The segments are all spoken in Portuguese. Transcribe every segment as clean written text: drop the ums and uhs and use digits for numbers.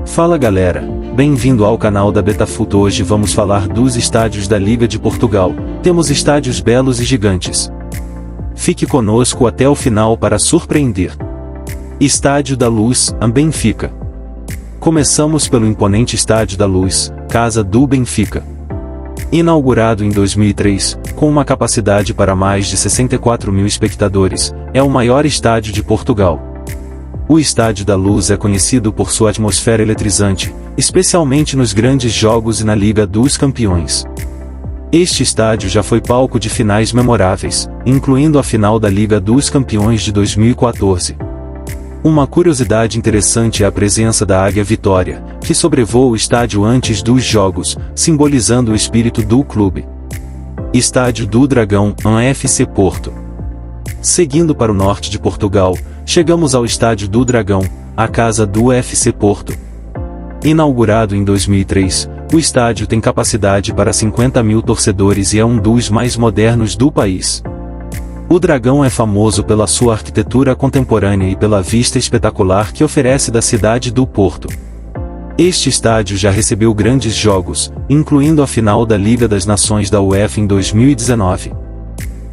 Fala galera, bem-vindo ao canal da Betafoot. Hoje vamos falar dos estádios da Liga de Portugal. Temos estádios belos e gigantes. Fique conosco até o final para surpreender. Estádio da Luz, Benfica. Começamos pelo imponente Estádio da Luz, casa do Benfica. Inaugurado em 2003, com uma capacidade para mais de 64 mil espectadores, é o maior estádio de Portugal. O Estádio da Luz é conhecido por sua atmosfera eletrizante, especialmente nos grandes jogos e na Liga dos Campeões. Este estádio já foi palco de finais memoráveis, incluindo a final da Liga dos Campeões de 2014. Uma curiosidade interessante é a presença da Águia Vitória, que sobrevoa o estádio antes dos jogos, simbolizando o espírito do clube. Estádio do Dragão, FC Porto. Seguindo para o norte de Portugal, chegamos ao Estádio do Dragão, a casa do FC Porto. Inaugurado em 2003, o estádio tem capacidade para 50 mil torcedores e é um dos mais modernos do país. O Dragão é famoso pela sua arquitetura contemporânea e pela vista espetacular que oferece da cidade do Porto. Este estádio já recebeu grandes jogos, incluindo a final da Liga das Nações da UEFA em 2019.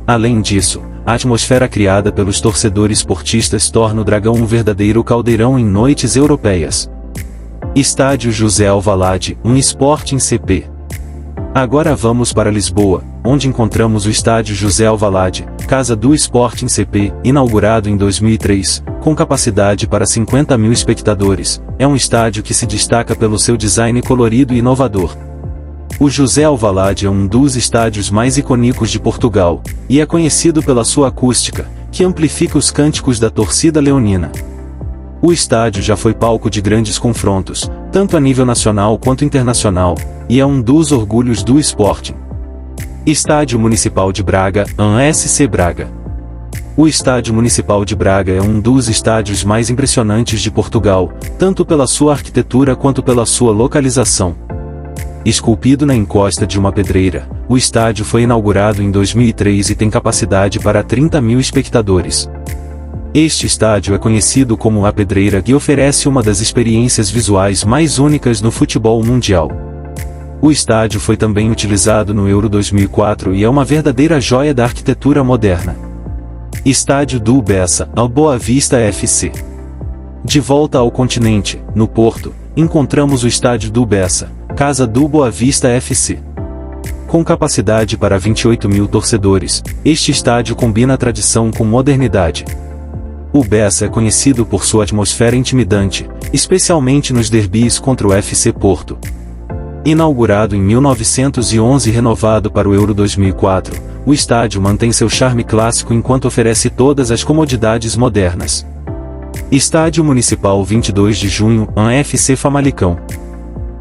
Além disso, a atmosfera criada pelos torcedores portistas torna o Dragão um verdadeiro caldeirão em noites europeias. Estádio José Alvalade, Sporting CP. Agora vamos para Lisboa, onde encontramos o Estádio José Alvalade, casa do Sporting CP, inaugurado em 2003, com capacidade para 50 mil espectadores. É um estádio que se destaca pelo seu design colorido e inovador. O José Alvalade é um dos estádios mais icônicos de Portugal, e é conhecido pela sua acústica, que amplifica os cânticos da torcida leonina. O estádio já foi palco de grandes confrontos, tanto a nível nacional quanto internacional, e é um dos orgulhos do Sporting. Estádio Municipal de Braga, SC Braga. O Estádio Municipal de Braga é um dos estádios mais impressionantes de Portugal, tanto pela sua arquitetura quanto pela sua localização. Esculpido na encosta de uma pedreira, o estádio foi inaugurado em 2003 e tem capacidade para 30 mil espectadores. Este estádio é conhecido como a Pedreira e oferece uma das experiências visuais mais únicas no futebol mundial. O estádio foi também utilizado no Euro 2004 e é uma verdadeira joia da arquitetura moderna. Estádio do Bessa, ao Boa Vista FC. De volta ao continente, no Porto, encontramos o Estádio do Bessa, casa do Boa Vista FC. Com capacidade para 28 mil torcedores, este estádio combina a tradição com modernidade. O Bessa é conhecido por sua atmosfera intimidante, especialmente nos derbys contra o FC Porto. Inaugurado em 1911 e renovado para o Euro 2004, o estádio mantém seu charme clássico enquanto oferece todas as comodidades modernas. Estádio Municipal 22 de Junho, FC Famalicão.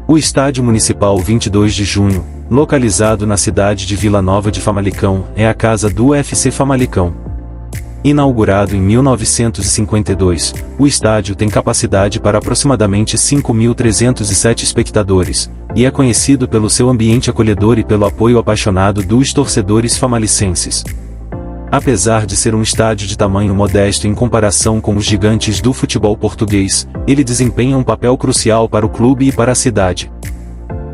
O Estádio Municipal 22 de Junho, localizado na cidade de Vila Nova de Famalicão, é a casa do FC Famalicão. Inaugurado em 1952, o estádio tem capacidade para aproximadamente 5.307 espectadores, e é conhecido pelo seu ambiente acolhedor e pelo apoio apaixonado dos torcedores famalicenses. Apesar de ser um estádio de tamanho modesto em comparação com os gigantes do futebol português, ele desempenha um papel crucial para o clube e para a cidade.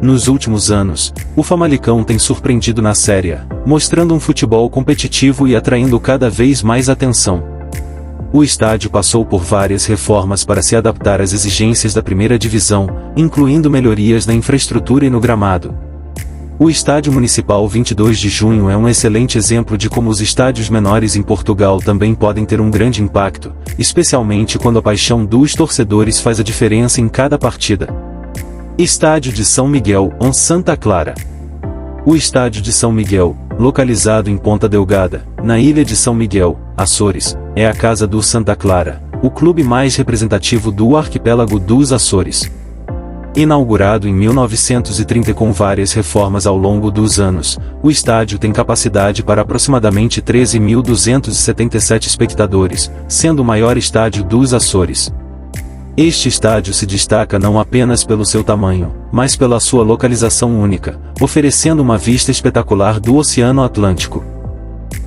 Nos últimos anos, o Famalicão tem surpreendido na Série A, mostrando um futebol competitivo e atraindo cada vez mais atenção. O estádio passou por várias reformas para se adaptar às exigências da primeira divisão, incluindo melhorias na infraestrutura e no gramado. O Estádio Municipal 22 de Junho é um excelente exemplo de como os estádios menores em Portugal também podem ter um grande impacto, especialmente quando a paixão dos torcedores faz a diferença em cada partida. Estádio de São Miguel, Santa Clara. O Estádio de São Miguel, localizado em Ponta Delgada, na ilha de São Miguel, Açores, é a casa do Santa Clara, o clube mais representativo do arquipélago dos Açores. Inaugurado em 1930 com várias reformas ao longo dos anos, o estádio tem capacidade para aproximadamente 13.277 espectadores, sendo o maior estádio dos Açores. Este estádio se destaca não apenas pelo seu tamanho, mas pela sua localização única, oferecendo uma vista espetacular do Oceano Atlântico.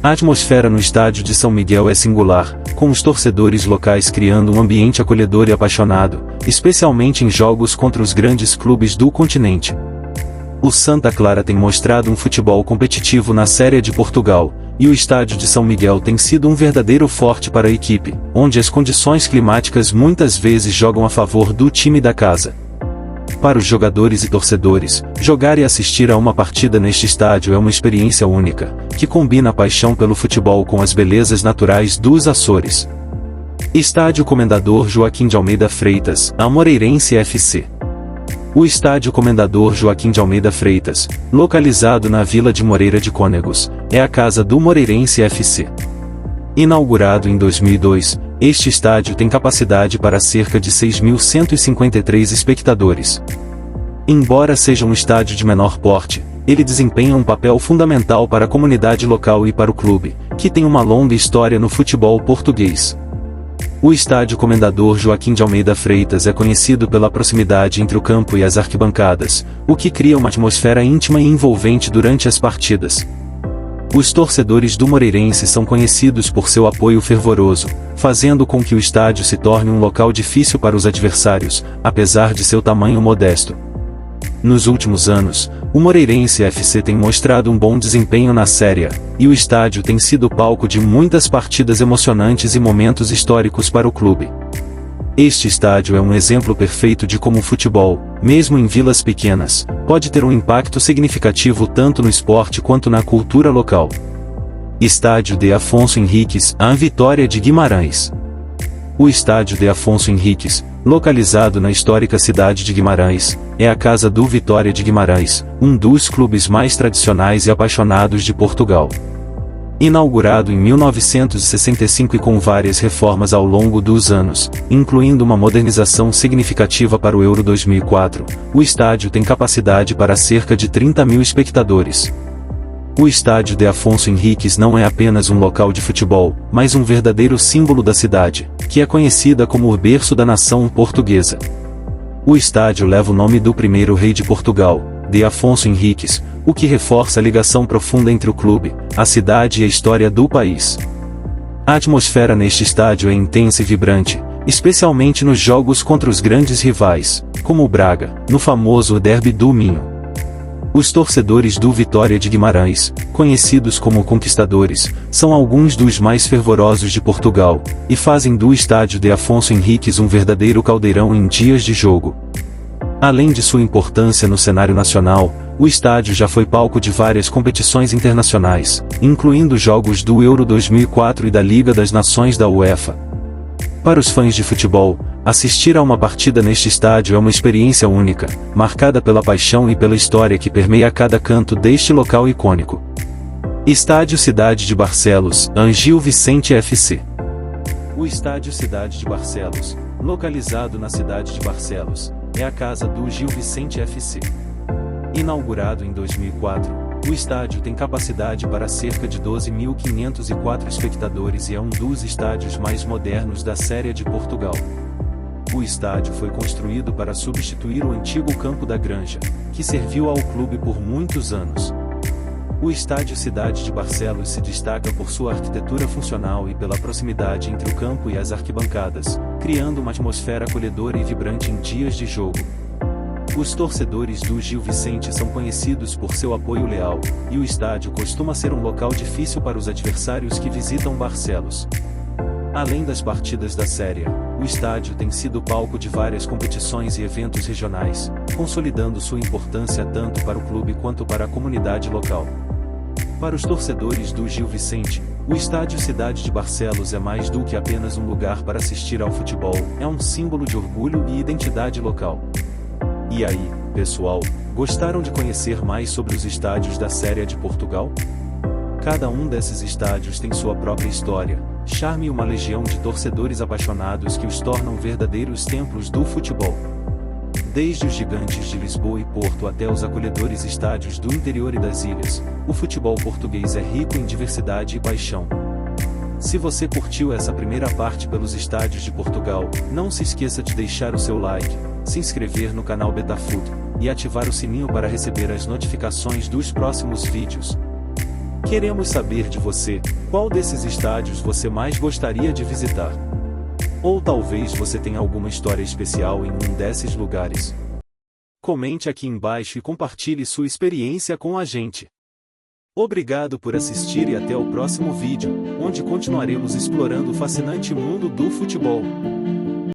A atmosfera no estádio de São Miguel é singular, com os torcedores locais criando um ambiente acolhedor e apaixonado, especialmente em jogos contra os grandes clubes do continente. O Santa Clara tem mostrado um futebol competitivo na Série de Portugal, e o estádio de São Miguel tem sido um verdadeiro forte para a equipe, onde as condições climáticas muitas vezes jogam a favor do time da casa. Para os jogadores e torcedores, jogar e assistir a uma partida neste estádio é uma experiência única, que combina a paixão pelo futebol com as belezas naturais dos Açores. Estádio Comendador Joaquim de Almeida Freitas, a Moreirense FC. O Estádio Comendador Joaquim de Almeida Freitas, localizado na Vila de Moreira de Cónegos, é a casa do Moreirense FC. Inaugurado em 2002, este estádio tem capacidade para cerca de 6.153 espectadores. Embora seja um estádio de menor porte, ele desempenha um papel fundamental para a comunidade local e para o clube, que tem uma longa história no futebol português. O Estádio Comendador Joaquim de Almeida Freitas é conhecido pela proximidade entre o campo e as arquibancadas, o que cria uma atmosfera íntima e envolvente durante as partidas. Os torcedores do Moreirense são conhecidos por seu apoio fervoroso, fazendo com que o estádio se torne um local difícil para os adversários, apesar de seu tamanho modesto. Nos últimos anos, o Moreirense FC tem mostrado um bom desempenho na Série A, e o estádio tem sido palco de muitas partidas emocionantes e momentos históricos para o clube. Este estádio é um exemplo perfeito de como o futebol, mesmo em vilas pequenas, pode ter um impacto significativo tanto no esporte quanto na cultura local. Estádio de Afonso Henriques, a Vitória de Guimarães. O Estádio de Afonso Henriques, localizado na histórica cidade de Guimarães, é a casa do Vitória de Guimarães, um dos clubes mais tradicionais e apaixonados de Portugal. Inaugurado em 1965 e com várias reformas ao longo dos anos, incluindo uma modernização significativa para o Euro 2004, o estádio tem capacidade para cerca de 30.000 espectadores. O Estádio de Afonso Henriques não é apenas um local de futebol, mas um verdadeiro símbolo da cidade, que é conhecida como o berço da nação portuguesa. O estádio leva o nome do primeiro rei de Portugal, de Afonso Henriques, o que reforça a ligação profunda entre o clube, a cidade e a história do país. A atmosfera neste estádio é intensa e vibrante, especialmente nos jogos contra os grandes rivais, como o Braga, no famoso Derby do Minho. Os torcedores do Vitória de Guimarães, conhecidos como conquistadores, são alguns dos mais fervorosos de Portugal, e fazem do estádio de Afonso Henriques um verdadeiro caldeirão em dias de jogo. Além de sua importância no cenário nacional, o estádio já foi palco de várias competições internacionais, incluindo jogos do Euro 2004 e da Liga das Nações da UEFA. Para os fãs de futebol, assistir a uma partida neste estádio é uma experiência única, marcada pela paixão e pela história que permeia cada canto deste local icônico. Estádio Cidade de Barcelos, Gil Vicente FC. O Estádio Cidade de Barcelos, localizado na cidade de Barcelos, é a casa do Gil Vicente FC. Inaugurado em 2004, o estádio tem capacidade para cerca de 12.504 espectadores e é um dos estádios mais modernos da Série de Portugal. O estádio foi construído para substituir o antigo Campo da Granja, que serviu ao clube por muitos anos. O Estádio Cidade de Barcelos se destaca por sua arquitetura funcional e pela proximidade entre o campo e as arquibancadas, criando uma atmosfera acolhedora e vibrante em dias de jogo. Os torcedores do Gil Vicente são conhecidos por seu apoio leal, e o estádio costuma ser um local difícil para os adversários que visitam Barcelos. Além das partidas da Série A, o estádio tem sido palco de várias competições e eventos regionais, consolidando sua importância tanto para o clube quanto para a comunidade local. Para os torcedores do Gil Vicente, o Estádio Cidade de Barcelos é mais do que apenas um lugar para assistir ao futebol, é um símbolo de orgulho e identidade local. E aí, pessoal, gostaram de conhecer mais sobre os estádios da Série de Portugal? Cada um desses estádios tem sua própria história, charme e uma legião de torcedores apaixonados que os tornam verdadeiros templos do futebol. Desde os gigantes de Lisboa e Porto até os acolhedores estádios do interior e das ilhas, o futebol português é rico em diversidade e paixão. Se você curtiu essa primeira parte pelos estádios de Portugal, não se esqueça de deixar o seu like, se inscrever no canal Betafoot, e ativar o sininho para receber as notificações dos próximos vídeos. Queremos saber de você, qual desses estádios você mais gostaria de visitar? Ou talvez você tenha alguma história especial em um desses lugares? Comente aqui embaixo e compartilhe sua experiência com a gente. Obrigado por assistir e até o próximo vídeo, onde continuaremos explorando o fascinante mundo do futebol.